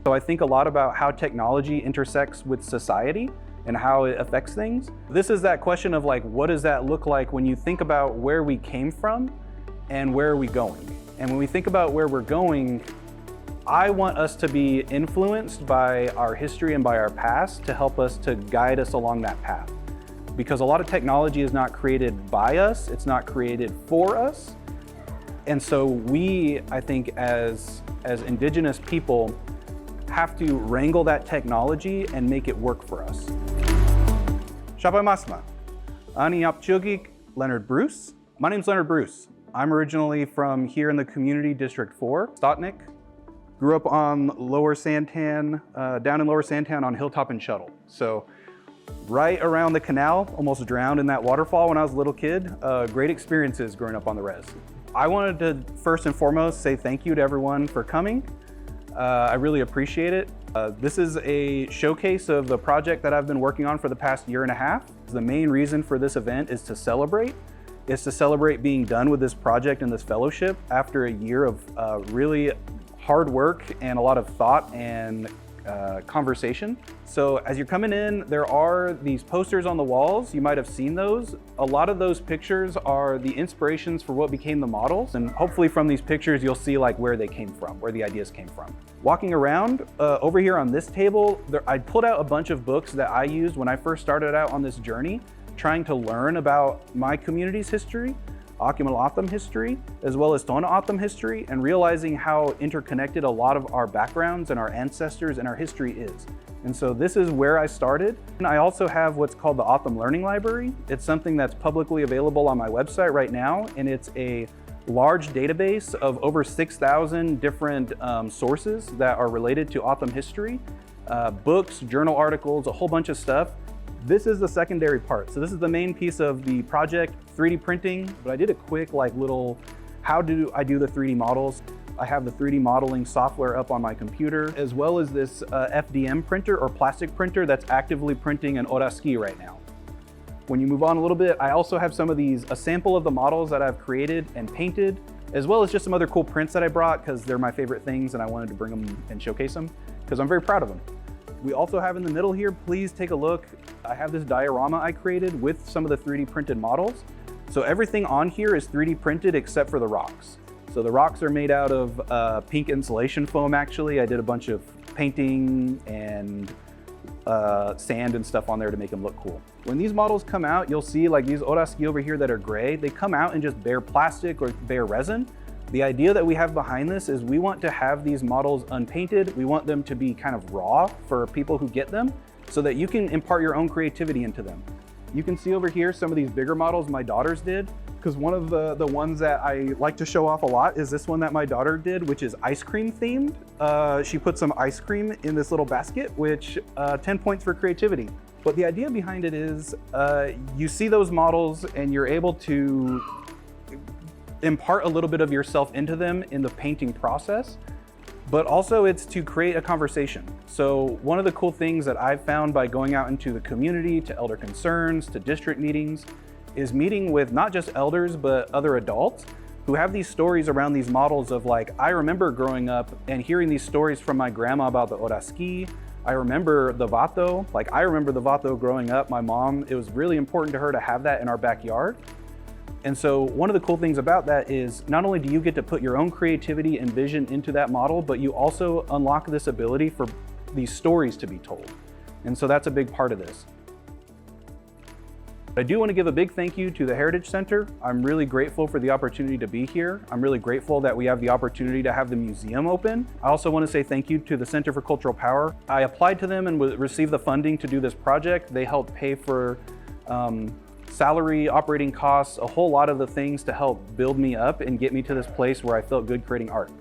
So I think a lot about how technology intersects with society and how it affects things. This is that question of like, what does that look like when you think about where we came from and where are we going? And when we think about where we're going, I want us to be influenced by our history and by our past to help us to guide us along that path. Because a lot of technology is not created by us, it's not created for us. And so we, I think as indigenous people, have to wrangle that technology and make it work for us. Shapai Masma, Ani Apchugik, Leonard Bruce. My name's Leonard Bruce. I'm originally from here in the community, District 4, Stotnik. Grew up on Lower Santan, down in Lower Santan on Hilltop and Shuttle. So right around the canal, almost drowned in that waterfall when I was a little kid. Great experiences growing up on the res. I wanted to first and foremost say thank you to everyone for coming. I really appreciate it. This is a showcase of the project that I've been working on for the past year and a half. The main reason for this event is to celebrate. It's to celebrate being done with this project and this fellowship after a year of really hard work and a lot of thought and conversation. So as you're coming in, there are these posters on the walls. You might have seen those. A lot of those pictures are the inspirations for what became the models. And hopefully from these pictures, you'll see like where they came from, where the ideas came from. Walking around over here on this table, I pulled out a bunch of books that I used when I first started out on this journey, trying to learn about my community's history, Akimal history, as well as Tona Atam history, and realizing how interconnected a lot of our backgrounds and our ancestors and our history is. And so this is where I started. And I also have what's called the Atam Learning Library. It's something that's publicly available on my website right now, and it's a large database of over 6,000 different sources that are related to Atam history, books, journal articles, a whole bunch of stuff. This is the secondary part. So this is the main piece of the project, 3D printing, but I did a quick little, how do I do the 3D models? I have the 3D modeling software up on my computer, as well as this FDM printer or plastic printer that's actively printing an oraski right now. When you move on a little bit, I also have some of these, a sample of the models that I've created and painted, as well as just some other cool prints that I brought because they're my favorite things and I wanted to bring them and showcase them because I'm very proud of them. We also have in the middle here, please take a look. I have this diorama I created with some of the 3D printed models. So everything on here is 3D printed except for the rocks. So the rocks are made out of pink insulation foam actually. I did a bunch of painting and sand and stuff on there to make them look cool. When these models come out, you'll see like these oraski over here that are gray, they come out in just bare plastic or bare resin. The idea that we have behind this is we want to have these models unpainted. We want them to be kind of raw for people who get them so that you can impart your own creativity into them. You can see over here some of these bigger models my daughters did, because one of the ones that I like to show off a lot is this one that my daughter did, which is ice cream themed. She put some ice cream in this little basket, which 10 points for creativity. But the idea behind it is you see those models and you're able to impart a little bit of yourself into them in the painting process, but also it's to create a conversation. So one of the cool things that I've found by going out into the community, to elder concerns, to district meetings, is meeting with not just elders, but other adults who have these stories around these models of like, I remember growing up and hearing these stories from my grandma about the oraski. I remember the vato, like I remember the vato growing up. My mom, it was really important to her to have that in our backyard. And so one of the cool things about that is not only do you get to put your own creativity and vision into that model, but you also unlock this ability for these stories to be told. And so that's a big part of this. I do want to give a big thank you to the Heritage Center. I'm really grateful for the opportunity to be here. I'm really grateful that we have the opportunity to have the museum open. I also want to say thank you to the Center for Cultural Power. I applied to them and received the funding to do this project. They helped pay for salary, operating costs, a whole lot of the things to help build me up and get me to this place where I felt good creating art.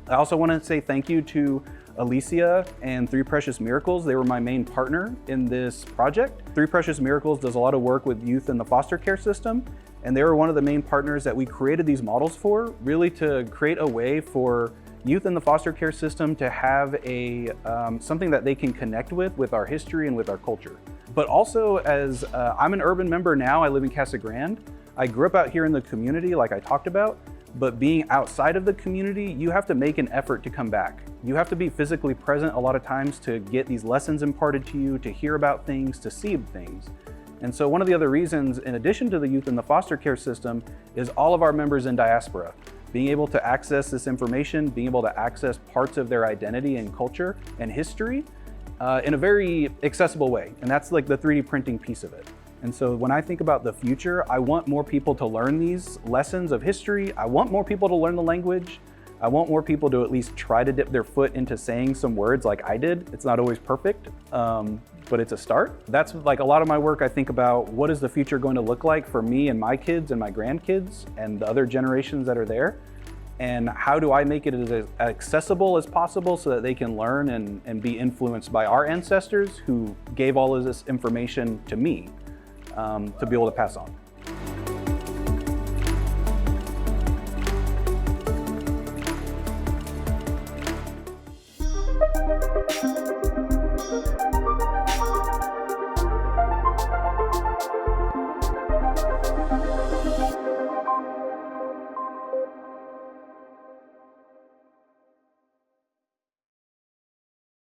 I also want to say thank you to Alicia and Three Precious Miracles. They were my main partner in this project. Three Precious Miracles does a lot of work with youth in the foster care system, and they were one of the main partners that we created these models for, really to create a way for youth in the foster care system to have a something that they can connect with our history and with our culture. But also, as I'm an urban member now, I live in Casa Grande. I grew up out here in the community like I talked about, But being outside of the community, you have to make an effort to come back. You have to be physically present a lot of times to get these lessons imparted to you, to hear about things, to see things. And so one of the other reasons, in addition to the youth in the foster care system, is all of our members in diaspora. Being able to access this information, being able to access parts of their identity and culture and history in a very accessible way. And that's like the 3D printing piece of it. And so when I think about the future, I want more people to learn these lessons of history. I want more people to learn the language. I want more people to at least try to dip their foot into saying some words like I did. It's not always perfect, but it's a start. That's like a lot of my work. I think about what is the future going to look like for me and my kids and my grandkids and the other generations that are there. And how do I make it as accessible as possible so that they can learn and be influenced by our ancestors who gave all of this information to me to be able to pass on.